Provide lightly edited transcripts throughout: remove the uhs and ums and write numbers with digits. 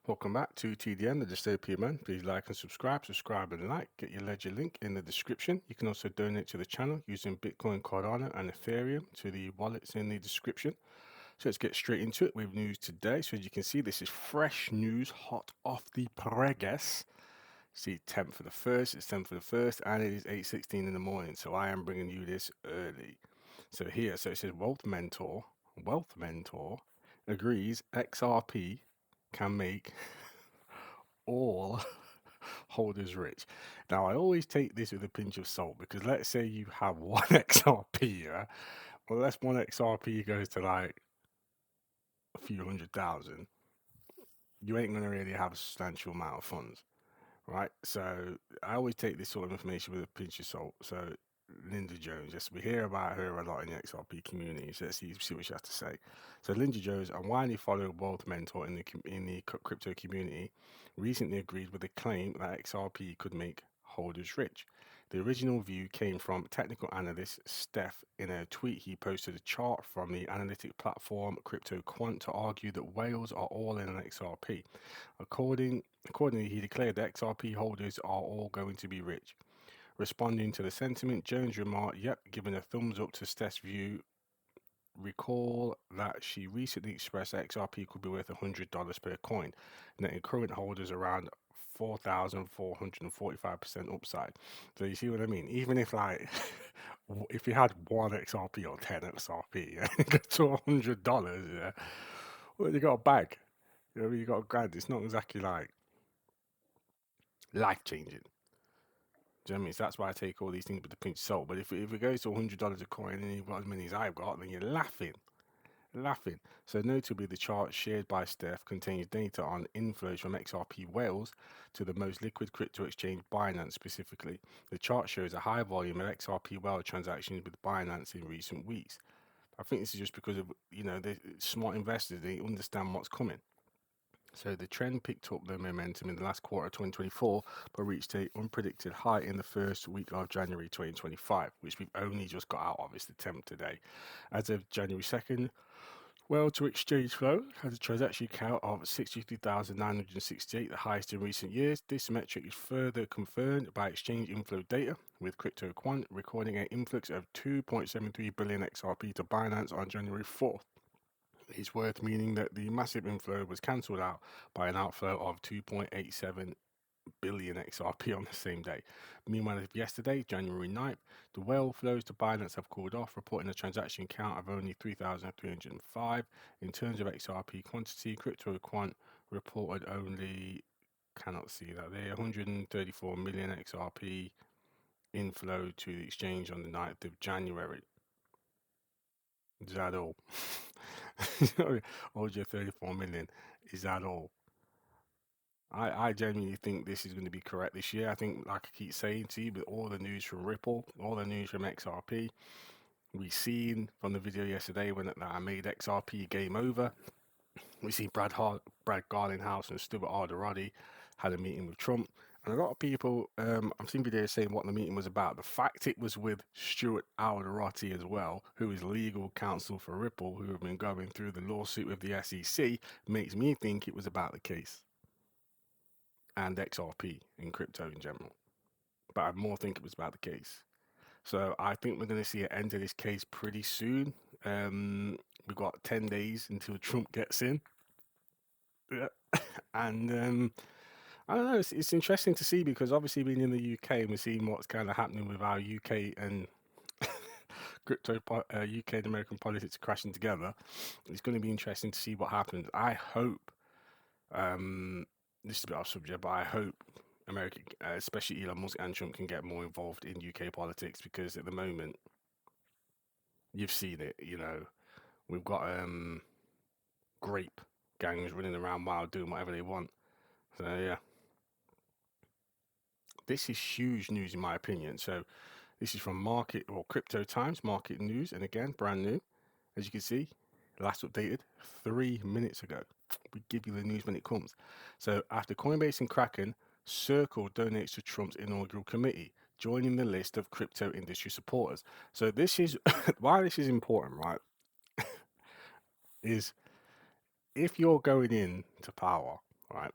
Welcome back to TDN, the Dystopia Man. Please like and subscribe and like. Get your ledger link in the description. You can also donate to the channel using Bitcoin, Cardano, and Ethereum to the wallets in the description. So let's get straight into it with news today. So as you can see, this is fresh news, hot off the presses. See, 10th for the first, it's 10th for the first, and it is 8:16 in the morning. So I am bringing you this early. So here, so it says Wealth Mentor agrees XRP can make all holders rich. Now, I always take this with a pinch of salt because let's say you have one XRP, yeah? Well, let's one XRP goes to like a few 100,000. You ain't going to really have a substantial amount of funds, right? So I always take this sort of information with a pinch of salt. So Linda Jones, yes, we hear about her a lot in the XRP community. So let's see what she has to say. So Linda Jones, a widely followed wealth mentor in the crypto community, recently agreed with the claim that XRP could make holders rich. The original view came from technical analyst Steph. In a tweet, he posted a chart from the analytic platform CryptoQuant to argue that whales are all in an XRP. Accordingly, he declared that XRP holders are all going to be rich. Responding to the sentiment, Jones remarked, "Yep, giving a thumbs up to Steph's view. Recall that she recently expressed that XRP could be worth $100 per coin, netting current holders around 4,445% upside." So you see what I mean? Even if like if you had one XRP or 10 XRP, yeah, you get to $100, yeah, well, you got a bag. You know, you got a grand. It's not exactly like life changing. Do you know what I mean? So that's why I take all these things with a pinch of salt. But if it goes to $100 a coin and you've got as many as I've got, then you're laughing. So notably, the chart shared by Steph contains data on inflows from XRP whales to the most liquid crypto exchange, Binance specifically. The chart shows a high volume of XRP whale transactions with Binance in recent weeks. I think this is just because of the smart investors. They understand what's coming. So the trend picked up the momentum in the last quarter of 2024, but reached a unpredicted high in the first week of January 2025, which we've only just got out of. It's the 10th today. As of January 2nd, well to exchange flow has a transaction count of 63,968, the highest in recent years. This metric is further confirmed by exchange inflow data, with CryptoQuant recording an influx of 2.73 billion XRP to Binance on January 4th. It's worth meaning that the massive inflow was cancelled out by an outflow of 2.87 billion XRP on the same day. Meanwhile, yesterday, January 9th, the whale flows to Binance have cooled off, reporting a transaction count of only 3,305. In terms of XRP quantity, CryptoQuant reported only, cannot see that there, 134 million XRP inflow to the exchange on the 9th of January. Is that all? Or your 34 million? Is that all? I genuinely think this is going to be correct this year. I think, like I keep saying to you, with all the news from Ripple, all the news from XRP, we seen from the video yesterday when I made XRP game over. We see Brad Garlinghouse and Stuart Alderodi had a meeting with Trump. And a lot of people, I've seen videos saying what the meeting was about. The fact it was with Stuart Alderodi as well, who is legal counsel for Ripple, who have been going through the lawsuit with the SEC, makes me think it was about the case and XRP in crypto in general. But I more think it was about the case. So I think we're going to see an end to this case pretty soon. We've got 10 days until Trump gets in. Yeah. And I don't know, it's interesting to see because obviously being in the UK and we're seeing what's kind of happening with our UK and UK and American politics crashing together. It's going to be interesting to see what happens. I hope, this is a bit off subject, but I hope America, especially Elon Musk and Trump, can get more involved in UK politics because at the moment, you've seen it, we've got grape gangs running around wild doing whatever they want. So yeah, this is huge news in my opinion. So this is from Market or Crypto Times Market News, and again, brand new, as you can see, last updated 3 minutes ago. We give you the news when it comes. So after Coinbase and Kraken, Circle donates to Trump's inaugural committee, joining the list of crypto industry supporters. So this is why this is important, right? Is if you're going in to power right,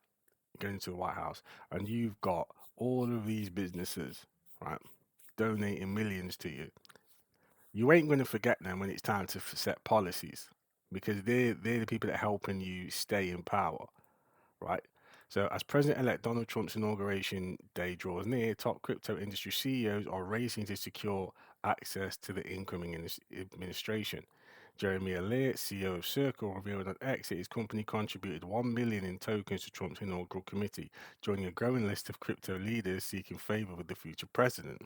going to the White House, and you've got all of these businesses, right, donating millions to you. You ain't going to forget them when it's time to set policies, because they're the people that are helping you stay in power, right? So, as President-elect Donald Trump's inauguration day draws near, top crypto industry CEOs are racing to secure access to the incoming administration. Jeremy Allaire, CEO of Circle, revealed on X that his company contributed 1 million in tokens to Trump's inaugural committee, joining a growing list of crypto leaders seeking favor with the future president.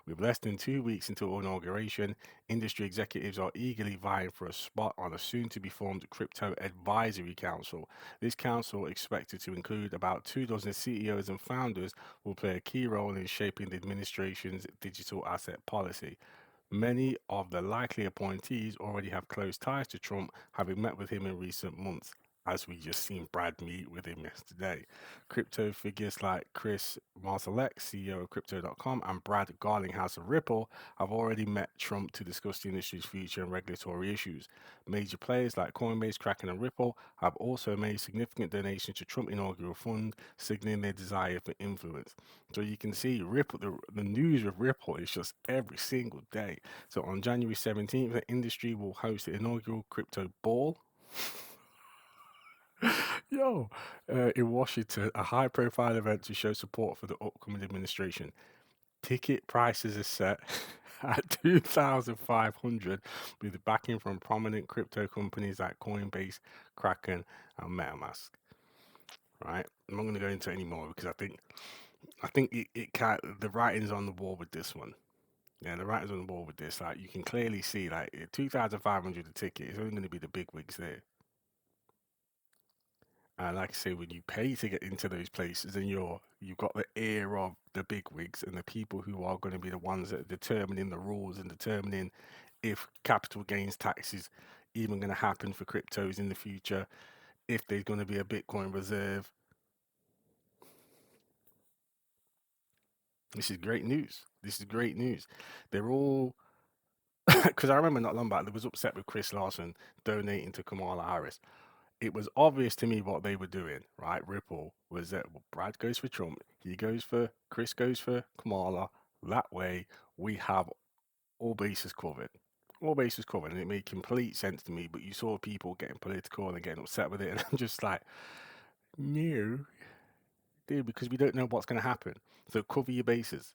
With less than 2 weeks until inauguration, industry executives are eagerly vying for a spot on a soon to be formed Crypto Advisory Council. This council, expected to include about 2 dozen CEOs and founders, will play a key role in shaping the administration's digital asset policy. Many of the likely appointees already have close ties to Trump, having met with him in recent months, as we just seen Brad meet with him yesterday. Crypto figures like Chris Marsalek, CEO of Crypto.com, and Brad Garlinghouse of Ripple have already met Trump to discuss the industry's future and regulatory issues. Major players like Coinbase, Kraken, and Ripple have also made significant donations to Trump inaugural fund, signaling their desire for influence. So you can see Ripple, the news with Ripple is just every single day. So on January 17th, the industry will host the inaugural crypto ball. Yo, in Washington, a high profile event to show support for the upcoming administration. Ticket prices are set at 2,500 with the backing from prominent crypto companies like Coinbase, Kraken, and MetaMask. Right? I'm not going to go into any more because I think it can the writing's on the wall with this one. Yeah, the writing's on the wall with this. Like you can clearly see, like 2,500 a ticket is only going to be the big wigs there. And like I say, when you pay to get into those places, then you've got the ear of the big wigs and the people who are going to be the ones that are determining the rules and determining if capital gains tax is even going to happen for cryptos in the future, if there's going to be a Bitcoin reserve. This is great news. This is great news. They're all because I remember not long back, they was upset with Chris Larson donating to Kamala Harris. It was obvious to me what they were doing, right? Ripple was that Brad goes for Trump, Chris goes for Kamala. That way, we have all bases covered. All bases covered, and it made complete sense to me. But you saw people getting political and getting upset with it, and I'm just like, no, dude, because we don't know what's going to happen. So cover your bases.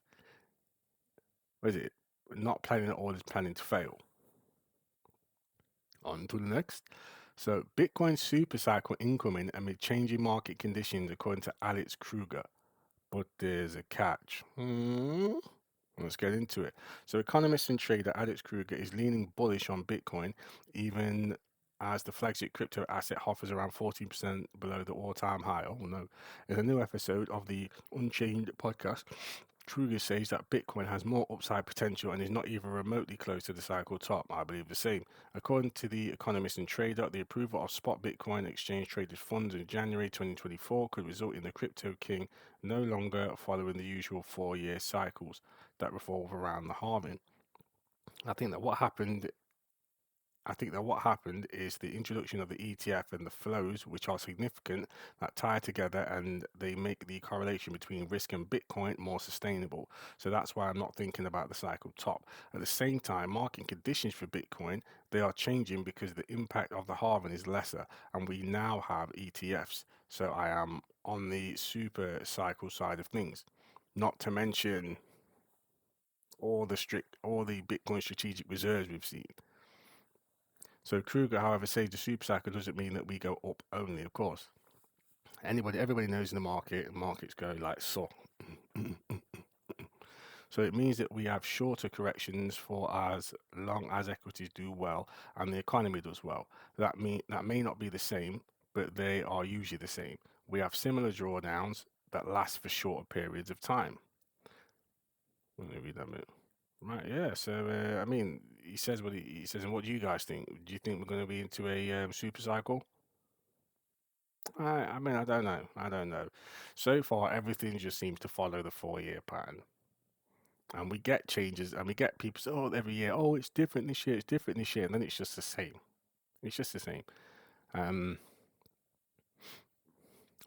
What is it? Not planning at all is planning to fail. On to the next. So, Bitcoin supercycle incoming amid changing market conditions, according to Alex Kruger. But there's a catch. Let's get into it. So, economist and trader Alex Kruger is leaning bullish on Bitcoin, even as the flagship crypto asset hovers around 14% below the all-time high. Oh no! In a new episode of the Unchained podcast, Kruger says that Bitcoin has more upside potential and is not even remotely close to the cycle top. I believe the same. According to the economist and trader, the approval of spot Bitcoin exchange traded funds in January 2024 could result in the crypto king no longer following the usual 4-year cycles that revolve around the halving. I think that what happened I think that what happened is the introduction of the ETF and the flows, which are significant, that tie together and they make the correlation between risk and Bitcoin more sustainable. So that's why I'm not thinking about the cycle top. At the same time, market conditions for Bitcoin, they are changing because the impact of the halving is lesser and we now have ETFs. So I am on the super cycle side of things. Not to mention all the Bitcoin strategic reserves we've seen. So Kruger, however, says the super cycle doesn't mean that we go up only, of course. Everybody knows in the markets go like so. So it means that we have shorter corrections for as long as equities do well and the economy does well. That may not be the same, but they are usually the same. We have similar drawdowns that last for shorter periods of time. Let me read that bit. Right, yeah. So I mean, he says what he says, and what do you guys think? Do you think we're going to be into a super cycle? I mean, I don't know. I don't know. So far, everything just seems to follow the 4-year pattern. And we get changes and we get people say, oh, every year, oh, it's different this year, it's different this year. And then it's just the same. It's just the same. Um,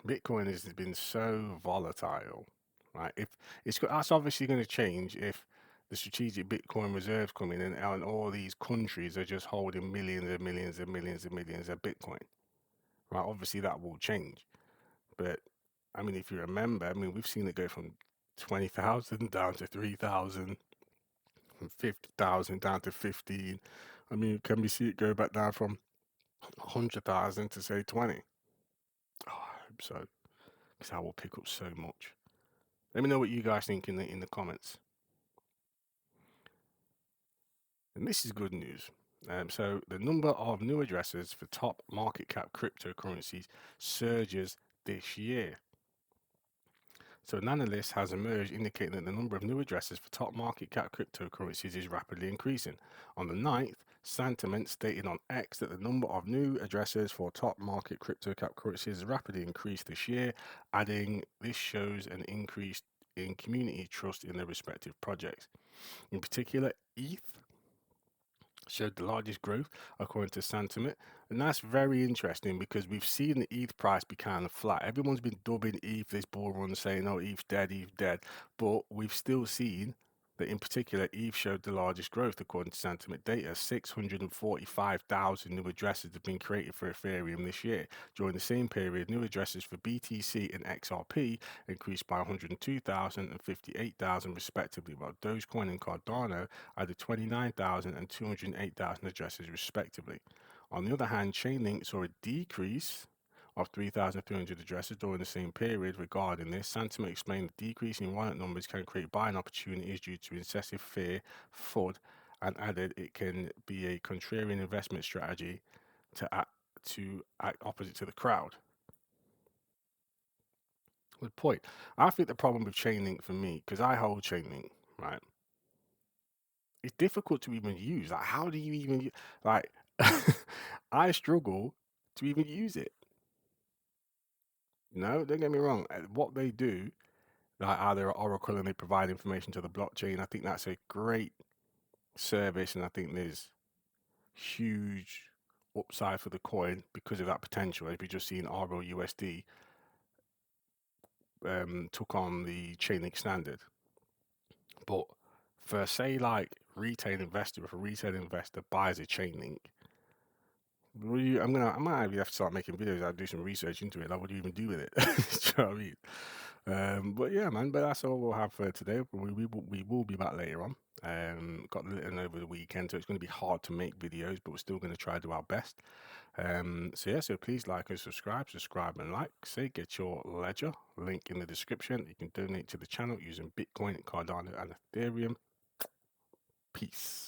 Bitcoin has been so volatile, right? If that's obviously going to change if the strategic Bitcoin reserves come in and all these countries are just holding millions and millions and millions and millions of Bitcoin, right? Obviously that will change. But I mean, if you remember, I mean, we've seen it go from 20,000 down to 3,000, from 50,000 down to 15. I mean, can we see it go back down from 100,000 to say 20? Oh, I hope so, because that will pick up so much. Let me know what you guys think in the comments. And this is good news. So the number of new addresses for top market cap cryptocurrencies surges this year. So an analyst has emerged indicating that the number of new addresses for top market cap cryptocurrencies is rapidly increasing. On the 9th, Santiment stated on X that the number of new addresses for top market crypto cap currencies has rapidly increased this year, adding this shows an increase in community trust in their respective projects. In particular, ETH showed the largest growth according to Santiment, and that's very interesting because we've seen the ETH price be kind of flat. Everyone's been dubbing ETH this bull run, saying, "Oh, ETH's dead," but we've still seen that in particular ETH showed the largest growth according to Santiment data. 645,000 new addresses have been created for Ethereum this year. During the same period, new addresses for BTC and XRP increased by 102,000 and 58,000 respectively, while Dogecoin and Cardano added 29,000 and 208,000 addresses respectively. On the other hand, Chainlink saw a decrease of 3,300 addresses during the same period. Regarding this, Santiment explained that decreasing wallet numbers can create buying opportunities due to excessive fear, FUD, and added it can be a contrarian investment strategy to act opposite to the crowd. Good point. I think the problem with Chainlink for me, because I hold Chainlink, right? It's difficult to even use. Like, how do you even like? I struggle to even use it. No, don't get me wrong. What they do, like they're Oracle and they provide information to the blockchain. I think that's a great service, and I think there's huge upside for the coin because of that potential. As we just seen, RLUSD took on the Chainlink standard, but for say like retail investor, if a retail investor buys a Chainlink, I might have to start making videos. I'll do some research into it. Like, what do you even do with it? Do you know what I mean? But yeah, man. But that's all we'll have for today. We will be back later on. Got a little over the weekend, so it's going to be hard to make videos, but we're still going to try to do our best. So yeah, so please like and subscribe and like. Say get your ledger link in the description. You can donate to the channel using Bitcoin, Cardano, and Ethereum. Peace.